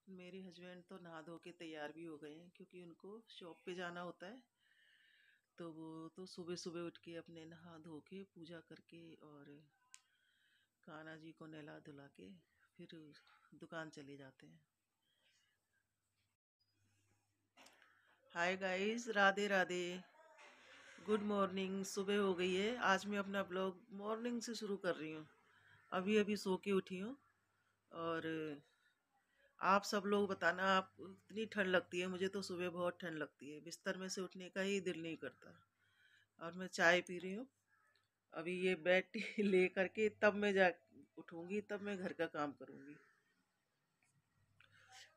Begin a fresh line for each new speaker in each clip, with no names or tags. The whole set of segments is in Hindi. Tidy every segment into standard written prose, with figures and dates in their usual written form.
मेरे हस्बैंड तो नहा धो के तैयार भी हो गए हैं क्योंकि उनको शॉप पे जाना होता है। तो वो तो सुबह सुबह उठ के अपने नहा धो के पूजा करके और कान्हा जी को नहला धुला के फिर दुकान चले जाते हैं। Hi guys, Radhe Radhe, good morning. सुबह हो गई है। आज मैं अपना ब्लॉग मॉर्निंग से शुरू कर रही हूँ। अभी अभी सो के उठी हूँ। और आप सब लोग बताना, आप इतनी ठंड लगती है, मुझे तो सुबह बहुत ठंड लगती है, बिस्तर में से उठने का ही दिल नहीं करता। और मैं चाय पी रही हूँ। अभी ये बेड टी ले करके तब मैं जा उठूँगी, तब मैं घर का काम करूँगी।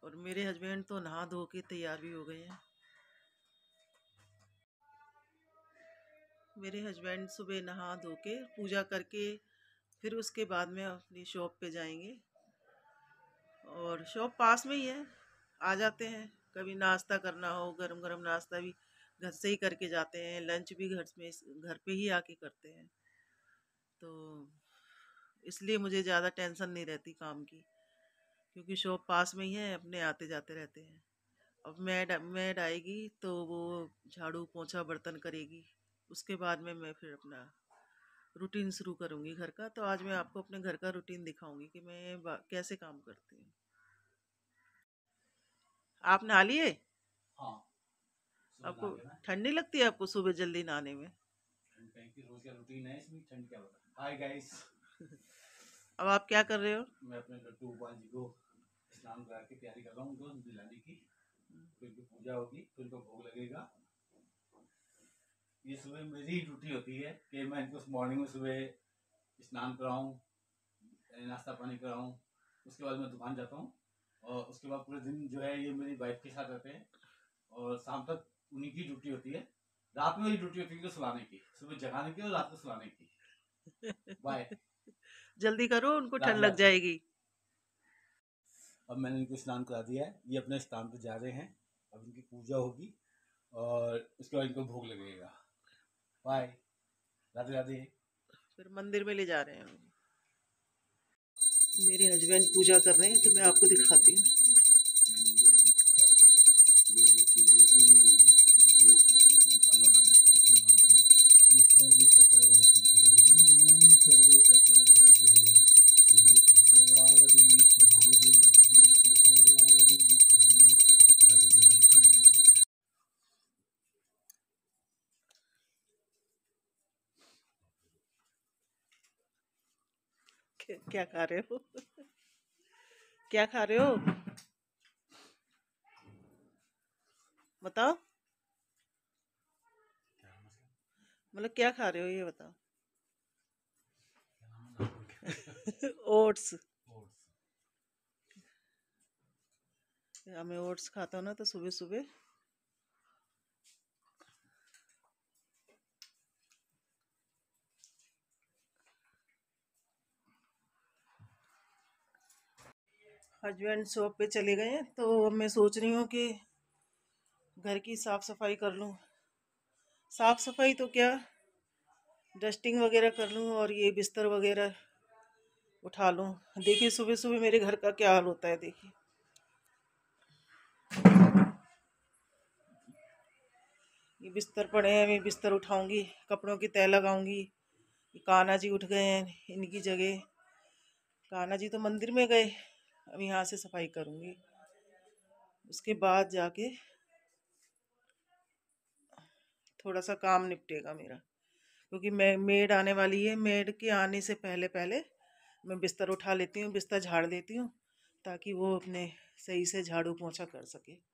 और मेरे हस्बैंड तो नहा धो के तैयार भी हो गए हैं। मेरे हस्बैंड सुबह नहा धो के पूजा करके फिर उसके बाद में अपनी शॉप पे जाएंगे। और शॉप पास में ही है, आ जाते हैं। कभी नाश्ता करना हो, गरम गरम नाश्ता भी घर से ही करके जाते हैं, लंच भी घर पे ही आके करते हैं। तो इसलिए मुझे ज़्यादा टेंशन नहीं रहती काम की, क्योंकि शॉप पास में ही है, अपने आते जाते रहते हैं। अब मैड आएगी तो वो झाड़ू पोंछा बर्तन करेगी, उसके बाद में मैं फिर अपना रूटीन शुरू करूँगी घर का। तो आज मैं आपको अपने घर का रूटीन दिखाऊंगी कि मैं कैसे काम करती हूँ। आप नहा लिए?
हाँ।
आपको ठंड नहीं लगती है आपको सुबह जल्दी नहाने में?
रोज का रूटीन है, इसमें ठंड क्या बता। Hi guys.
अब आप क्या कर रहे हो?
मैं अपने लड्डू गोपाल जी को स्नान करा के तैयारी कर रहा हूँ, उनको दिलाने की। फिर उनकी पूजा होगी, फिर उनको भोग लगेगा। ये सुबह मेरी ड्यूटी होती है कि मैं इनको मॉर्निंग में सुबह स्नान कराऊँ, नाश्ता पानी कराऊँ, उसके बाद मैं दुकान जाता हूँ। और उसके बाद पूरे दिन जो है ये मेरी वाइफ के साथ रहते हैं, और शाम तक उन्हीं की ड्यूटी होती है। रात में ही ड्यूटी होती है सुलाने की, सुबह जगाने की और रात को सुलाने की। बाय।
जल्दी करो, उनको ठंड लग जाएगी।
अब मैंने इनको स्नान करा दिया है, ये अपने स्थान पर जा रहे हैं। अब इनकी पूजा होगी और उसके बाद इनको भोग लगेगा। बाय, राधे राधे। फिर
मंदिर में ले जा रहे हैं। मेरे हस्बैंड पूजा कर रहे हैं तो मैं आपको दिखाती हूँ। क्या खा रहे हो? क्या खा रहे हो बताओ, मतलब क्या खा रहे हो ये बताओ। ओट्स। मैं ओट्स खाता हूँ ना, तो सुबह सुबह हस्बैंड शॉप पे चले गए हैं, तो अब मैं सोच रही हूँ कि घर की साफ़ सफाई कर लूँ। साफ़ सफाई तो क्या, डस्टिंग वगैरह कर लूँ और ये बिस्तर वगैरह उठा लूँ। देखिए सुबह सुबह मेरे घर का क्या हाल होता है। देखिए ये बिस्तर पड़े हैं, मैं बिस्तर उठाऊंगी, कपड़ों की तह लगाऊंगी। कान्हा जी उठ गए हैं, इनकी जगह। कान्हा जी तो मंदिर में गए, अब यहाँ से सफाई करूंगी, उसके बाद जाके थोड़ा सा काम निपटेगा मेरा। क्योंकि मैं मेड आने वाली है, मेड के आने से पहले पहले मैं बिस्तर उठा लेती हूँ, बिस्तर झाड़ देती हूँ, ताकि वो अपने सही से झाड़ू पोंछा कर सके।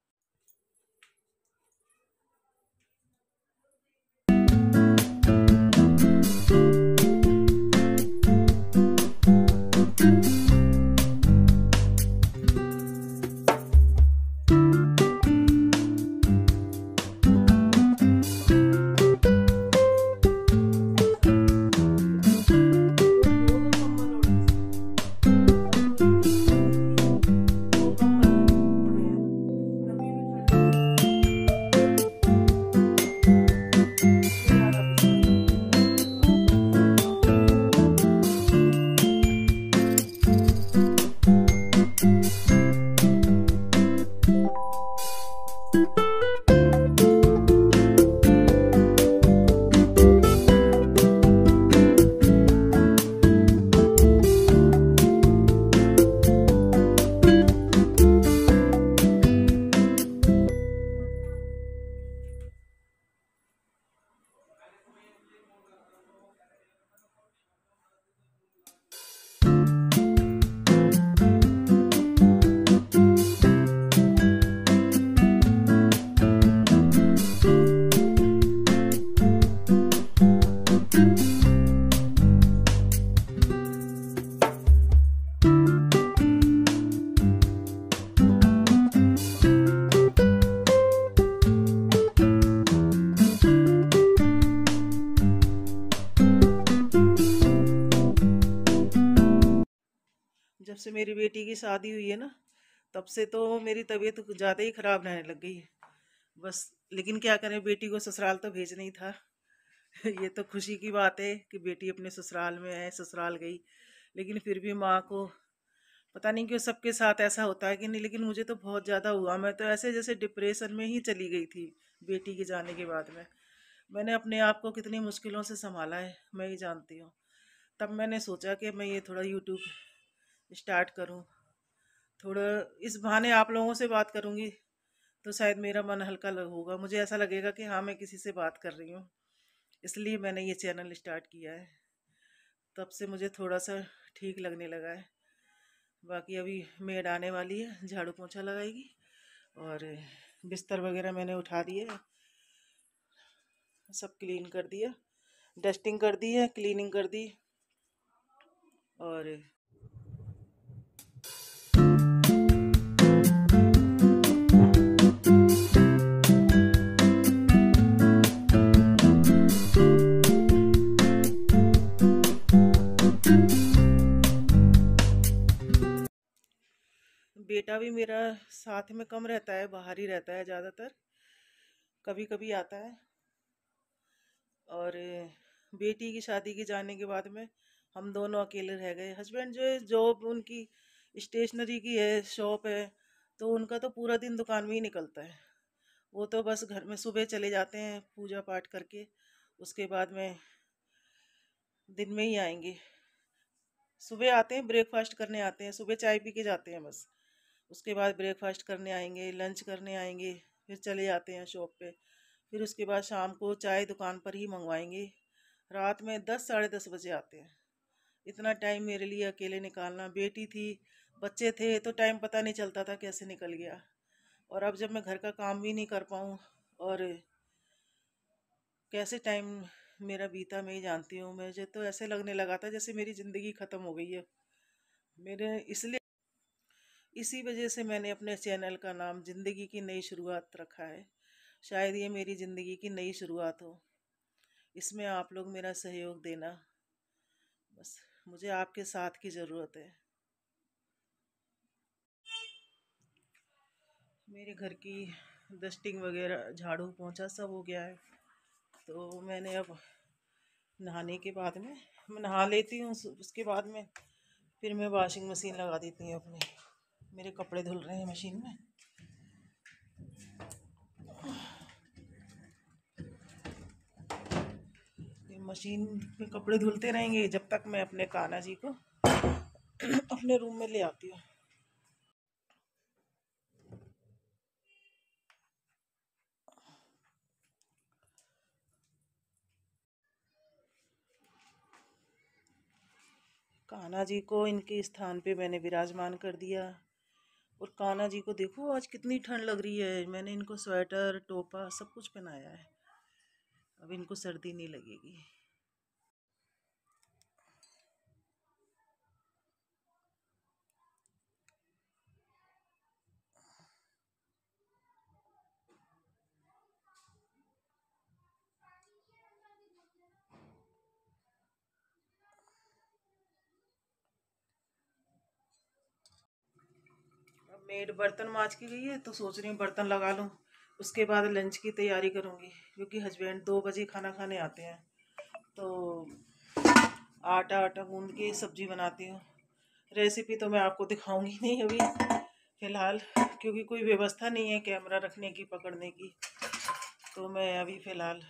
मेरी बेटी की शादी हुई है ना, तब से तो मेरी तबीयत ज़्यादा ही ख़राब रहने लग गई बस। लेकिन क्या करें, बेटी को ससुराल तो भेजना ही था। ये तो खुशी की बात है कि बेटी अपने ससुराल में है, ससुराल गई। लेकिन फिर भी माँ को पता नहीं क्यों सबके साथ ऐसा होता है कि नहीं, लेकिन मुझे तो बहुत ज़्यादा हुआ। मैं तो ऐसे जैसे डिप्रेशन में ही चली गई थी बेटी के जाने के बाद में। मैंने अपने आप को कितनी मुश्किलों से संभाला है मैं ही जानती हूँ। तब मैंने सोचा कि मैं ये थोड़ा यूट्यूब स्टार्ट करूँ, थोड़ा इस बहाने आप लोगों से बात करूँगी तो शायद मेरा मन हल्का होगा। मुझे ऐसा लगेगा कि हाँ, मैं किसी से बात कर रही हूँ, इसलिए मैंने ये चैनल स्टार्ट किया है। तब से मुझे थोड़ा सा ठीक लगने लगा है। बाकी अभी मेड आने वाली है, झाड़ू पोंछा लगाएगी और बिस्तर वगैरह मैंने उठा दिए, सब क्लीन कर दिया, डस्टिंग कर दी है, क्लीनिंग कर दी। और बेटा भी मेरा साथ में कम रहता है, बाहर ही रहता है ज़्यादातर, कभी कभी आता है। और बेटी की शादी के जाने के बाद में हम दोनों अकेले रह गए। हस्बैंड जो है, जॉब उनकी स्टेशनरी की है, शॉप है, तो उनका तो पूरा दिन दुकान में ही निकलता है। वो तो बस घर में सुबह चले जाते हैं पूजा पाठ करके, उसके बाद में दिन में ही आएंगे। सुबह आते हैं, ब्रेकफास्ट करने आते हैं, सुबह चाय पी के जाते हैं बस। उसके बाद ब्रेकफास्ट करने आएंगे, लंच करने आएंगे, फिर चले जाते हैं शॉप पे। फिर उसके बाद शाम को चाय दुकान पर ही मंगवाएंगे। रात में 10 साढ़े 10 बजे आते हैं। इतना टाइम मेरे लिए अकेले निकालना, बेटी थी, बच्चे थे, तो टाइम पता नहीं चलता था कैसे निकल गया। और अब जब मैं घर का काम भी नहीं कर पाऊँ और कैसे टाइम मेरा बीता मैं ही जानती हूँ। मुझे तो ऐसे लगने लगा था जैसे मेरी ज़िंदगी ख़त्म हो गई है मेरे। इसलिए इसी वजह से मैंने अपने चैनल का नाम ज़िंदगी की नई शुरुआत रखा है। शायद ये मेरी ज़िंदगी की नई शुरुआत हो, इसमें आप लोग मेरा सहयोग देना। बस मुझे आपके साथ की ज़रूरत है। मेरे घर की डस्टिंग वगैरह, झाड़ू पोंछा सब हो गया है। तो मैंने अब नहाने के बाद में मैं नहा लेती हूँ, उसके बाद में फिर मैं वॉशिंग मशीन लगा देती हूँ अपने। मेरे कपड़े धुल रहे हैं मशीन में। मशीन में कपड़े धुलते रहेंगे जब तक मैं अपने कान्हा जी को अपने रूम में ले आती हूँ। कान्हा जी को इनके स्थान पे मैंने विराजमान कर दिया। और कान्हा जी को देखो, आज कितनी ठंड लग रही है। मैंने इनको स्वेटर, टोपा सब कुछ पहनाया है, अब इनको सर्दी नहीं लगेगी। मेड बर्तन मांज के गई है, तो सोच रही हूँ बर्तन लगा लूँ, उसके बाद लंच की तैयारी करूँगी। क्योंकि हस्बैंड 2 बजे खाना खाने आते हैं, तो आटा गूंद के सब्जी बनाती हूँ। रेसिपी तो मैं आपको दिखाऊंगी नहीं अभी फ़िलहाल, क्योंकि कोई व्यवस्था नहीं है कैमरा रखने की, पकड़ने की। तो मैं अभी फ़िलहाल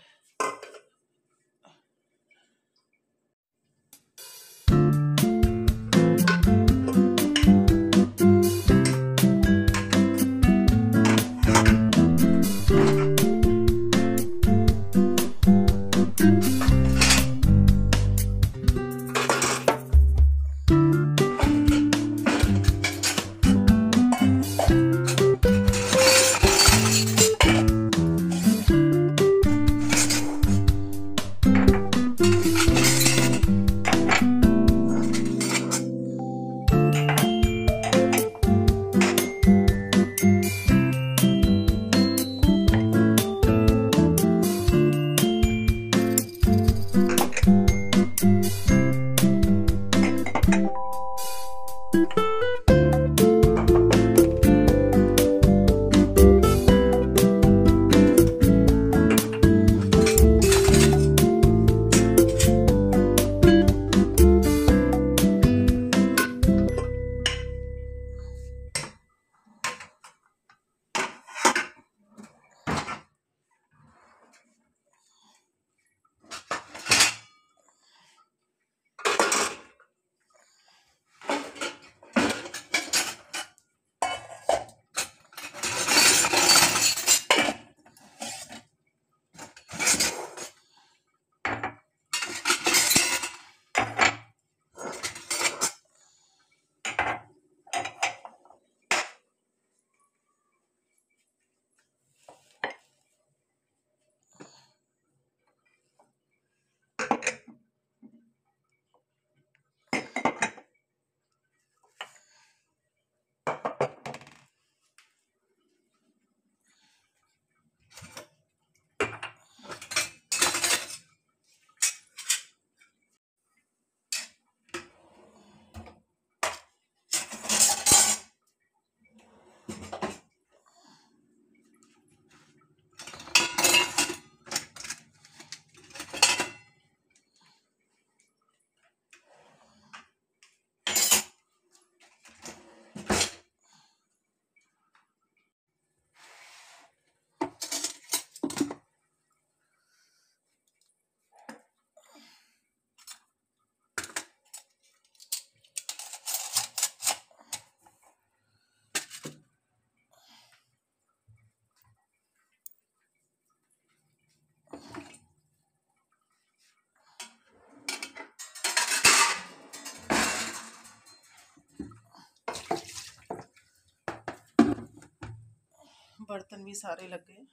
बर्तन भी सारे लग गए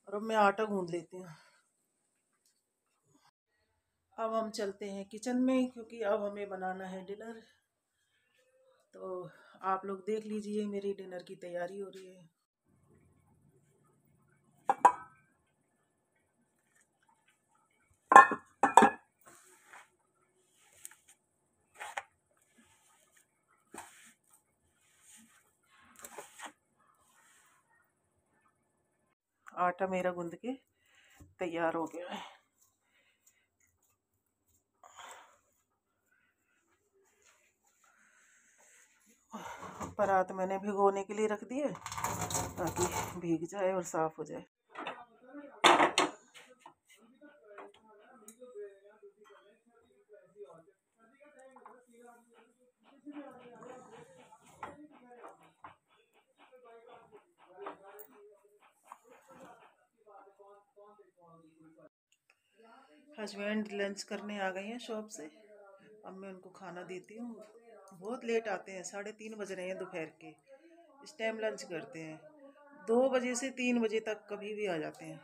और अब मैं आटा गूंद लेती हूँ। अब हम चलते हैं किचन में, क्योंकि अब हमें बनाना है डिनर। तो आप लोग देख लीजिए, मेरी डिनर की तैयारी हो रही है। आटा मेरा गूंद के तैयार हो गया है। परात मैंने भिगोने के लिए रख दिए ताकि भीग जाए और साफ हो जाए। हस्बैंड लंच करने आ गए हैं शॉप से। अब मैं उनको खाना देती हूँ। बहुत लेट आते हैं, 3:30 बज रहे हैं दोपहर के। इस टाइम लंच करते हैं। 2 बजे से 3 बजे तक कभी भी आ जाते हैं।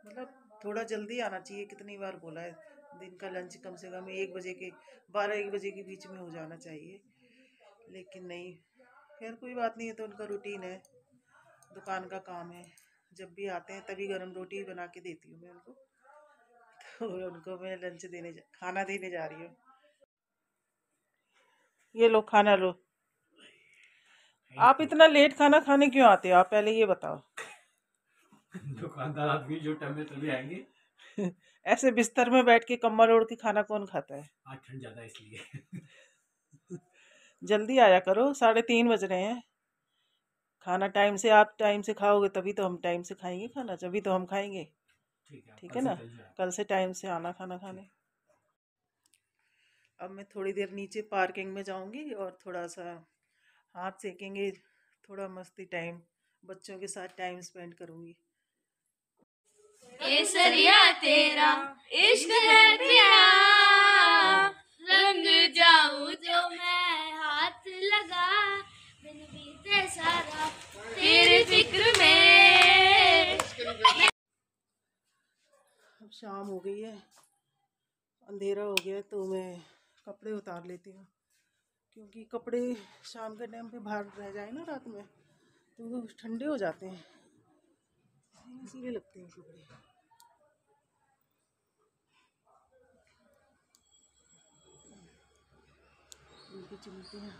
मतलब थोड़ा जल्दी आना चाहिए। कितनी बार बोला है, दिन का लंच कम से कम 1 बजे के 12-1 बजे के बीच में हो जाना चाहिए, लेकिन नहीं। खैर कोई बात नहीं है, तो उनका रूटीन है, दुकान का काम है। जब भी आते हैं तभी गर्म रोटी बना के देती हूँ मैं उनको। तो उनको मैं खाना देने जा रही हूँ। ये लो, खाना लो। आप इतना लेट खाना खाने क्यों आते हो? आप पहले ये बताओ।
दुकानदार आदमी जो टाइम में तभी आएंगे।
ऐसे बिस्तर में बैठ के कम्बल ओढ़ के खाना कौन खाता है?
आज ठंड ज्यादा है इसलिए।
जल्दी आया करो, 3:30 बज रहे हैं। खाना टाइम से, आप टाइम से खाओगे तभी तो हम टाइम से खाएंगे खाना, तभी तो हम खाएंगे। ठीक है ना? कल से टाइम से आना खाना खाने। अब मैं थोड़ी देर नीचे पार्किंग में जाऊंगी और थोड़ा सा हाथ सेकेंगे, थोड़ा मस्ती टाइम बच्चों के साथ टाइम स्पेंड करूंगी।
केसरिया तेरा इश्क है तेरा, रंग जाऊं जो मैं हाथ लगा, बिन बीते सारा तेरे फिक्र में।
अब शाम हो गई है, अंधेरा हो गया है, तो मैं कपड़े उतार लेती हूँ, क्योंकि कपड़े शाम के टाइम पे बाहर रह जाए ना रात में तो वो ठंडे हो जाते हैं, इसीलिए लगते हैं कपड़े। इनकी चलते हैं।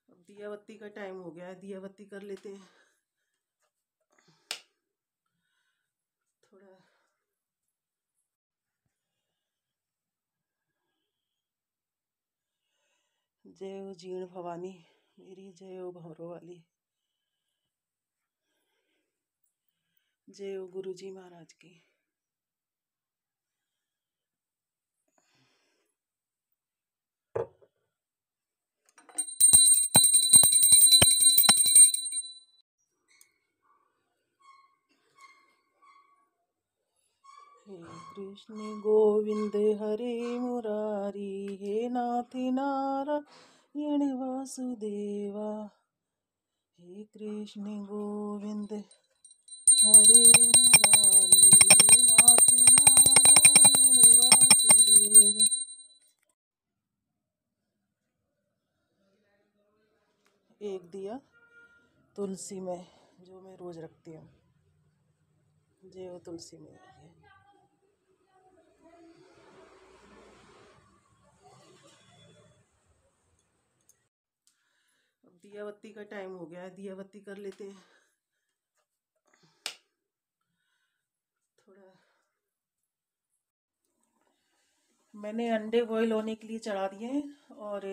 अब दिया बत्ती का टाइम हो गया है, दिया बत्ती कर लेते हैं थोड़ा। जय हो जीण भवानी मेरी, जय हो भंवरों वाली, जय हो गुरु जी महाराज की। हे कृष्ण गोविंद हरे मुरारी, हे नाथ नारायण वासुदेवा। हे कृष्ण गोविंद हरे मुरारी, हे नाथ नारायण वासुदेवा। एक दिया तुलसी में, जो मैं रोज रखती हूँ। जय हो तुलसी में। अब दिया बत्ती का टाइम हो गया है, दिया बत्ती कर लेते हैं थोड़ा। मैंने अंडे बॉईल होने के लिए चढ़ा दिए हैं, और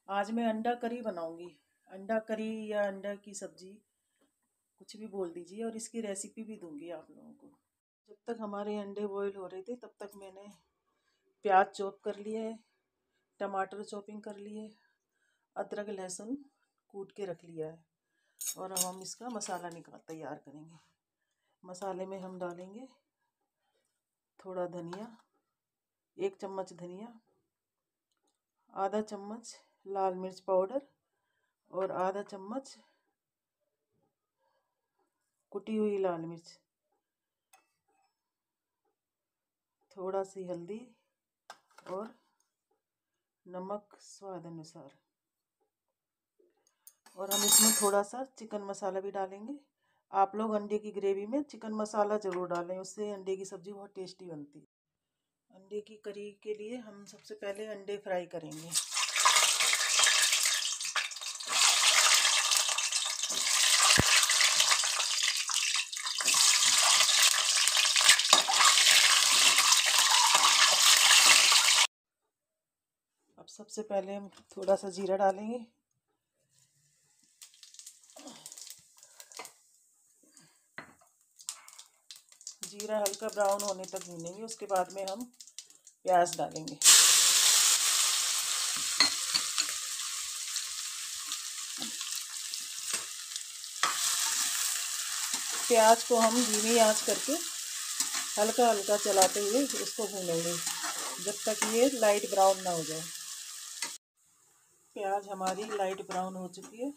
आज मैं अंडा करी बनाऊंगी। अंडा करी या अंडा की सब्जी, कुछ भी बोल दीजिए, और इसकी रेसिपी भी दूंगी आप लोगों को। जब तक हमारे अंडे बॉईल हो रहे थे तब तक मैंने प्याज चॉप कर लिए, टमाटर चॉपिंग कर लिए, अदरक लहसुन कूट के रख लिया है। और अब हम इसका मसाला तैयार करेंगे। मसाले में हम डालेंगे थोड़ा धनिया, 1 चम्मच धनिया, आधा चम्मच लाल मिर्च पाउडर और आधा चम्मच कुटी हुई लाल मिर्च, थोड़ा सी हल्दी और नमक स्वाद अनुसार। और हम इसमें थोड़ा सा चिकन मसाला भी डालेंगे। आप लोग अंडे की ग्रेवी में चिकन मसाला ज़रूर डालें, उससे अंडे की सब्ज़ी बहुत टेस्टी बनती है। अंडे की करी के लिए हम सबसे पहले अंडे फ्राई करेंगे। अब सबसे पहले हम थोड़ा सा जीरा डालेंगे। जीरा हल्का ब्राउन होने तक भूनेंगे, उसके बाद में हम प्याज डालेंगे। प्याज को हम धीमी आंच करके हल्का हल्का चलाते हुए उसको भूनेंगे जब तक ये लाइट ब्राउन ना हो जाए। प्याज हमारी लाइट ब्राउन हो चुकी है।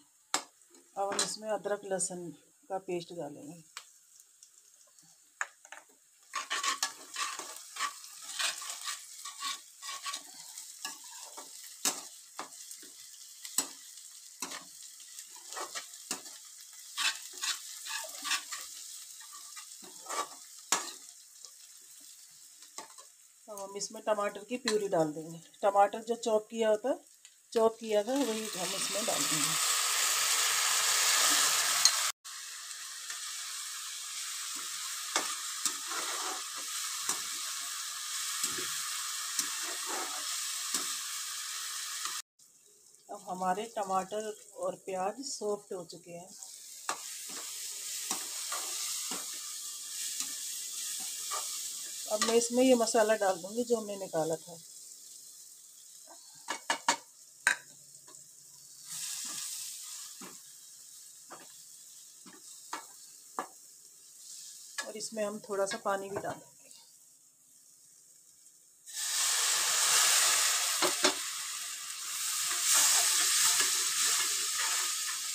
अब हम इसमें अदरक लहसुन का पेस्ट डालेंगे। अब हम इसमें टमाटर की प्यूरी डाल देंगे। टमाटर जो चॉप किया था वही हम इसमें डाल देंगे। अब हमारे टमाटर और प्याज सॉफ्ट हो चुके हैं। अब मैं इसमें ये मसाला डाल दूंगी जो हमने निकाला था। और इसमें हम थोड़ा सा पानी भी डालेंगे।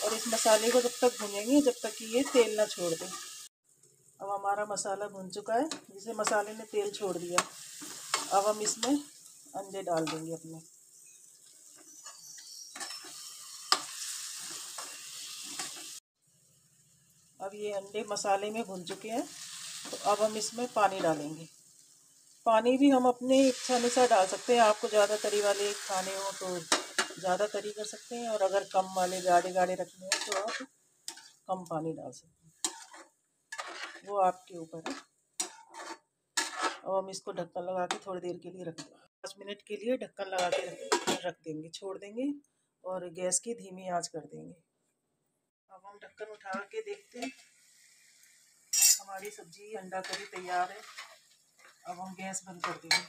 और इस मसाले को जब तक भूनेंगे जब तक कि ये तेल ना छोड़ दे। अब हमारा मसाला भुन चुका है, जिसे मसाले ने तेल छोड़ दिया। अब हम इसमें अंडे डाल देंगे अपने। अब ये अंडे मसाले में भुन चुके हैं, तो अब हम इसमें पानी डालेंगे। पानी भी हम अपने इच्छा अनुसार डाल सकते हैं। आपको ज़्यादा तरी वाले खाने हो तो ज़्यादा तरी कर सकते हैं, और अगर कम वाले गाढ़े गाढ़े रखने हो तो आप कम पानी डाल सकते हैं, वो आपके ऊपर है। अब हम इसको ढक्कन लगा के थोड़ी देर के लिए रख देंगे। 5 मिनट के लिए ढक्कन लगा के रख देंगे, छोड़ देंगे और गैस की धीमी आंच कर देंगे। अब हम ढक्कन उठा के देखते हैं। हमारी सब्जी अंडा करी तैयार है। अब हम गैस बंद कर देंगे।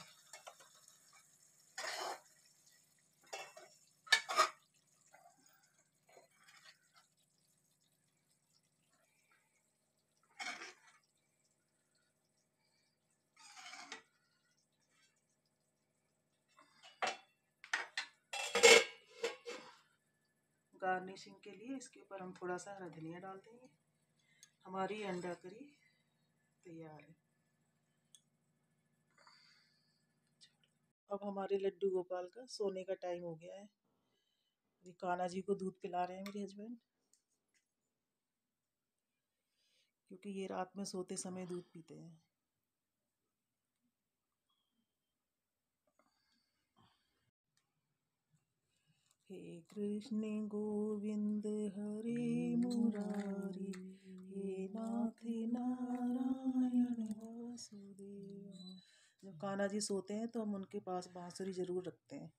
गार्निशिंग के लिए इसके ऊपर हम थोड़ा सा हरा धनिया डाल देंगे। हमारी अंडा करी तैयार है। अब हमारे लड्डू गोपाल का सोने का टाइम हो गया है। अभी कान्हा जी को दूध पिला रहे हैं मेरे हस्बैंड, क्योंकि ये रात में सोते समय दूध पीते हैं। हे कृष्ण गोविंद हरे मुरारी, हे नाथ नारायण वासुदेव। जब कान्हा जी सोते हैं तो हम उनके पास बांसुरी जरूर रखते हैं।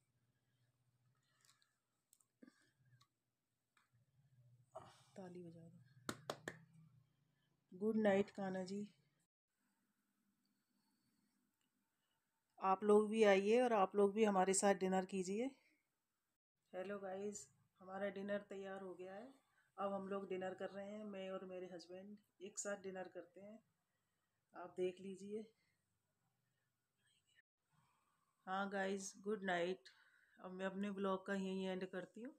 ताली बजा दो। Good night Kanha ji. आप लोग भी आइए और आप लोग भी हमारे साथ डिनर कीजिए। हेलो गाइस, हमारा डिनर तैयार हो गया है। अब हम लोग डिनर कर रहे हैं, मैं और मेरे हस्बैंड एक साथ डिनर करते हैं। आप देख लीजिए। हाँ गाइस, गुड नाइट। अब मैं अपने ब्लॉग का यहीं एंड करती हूँ।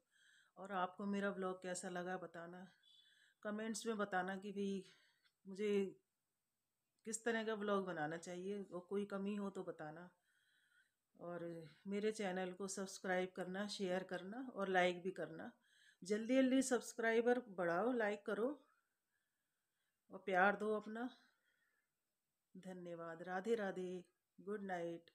और आपको मेरा ब्लॉग कैसा लगा बताना, कमेंट्स में बताना कि भाई मुझे किस तरह का ब्लॉग बनाना चाहिए, और कोई कमी हो तो बताना। और मेरे चैनल को सब्सक्राइब करना, शेयर करना और लाइक भी करना। जल्दी जल्दी सब्सक्राइबर बढ़ाओ, लाइक करो और प्यार दो अपना। धन्यवाद। राधे राधे। Good night.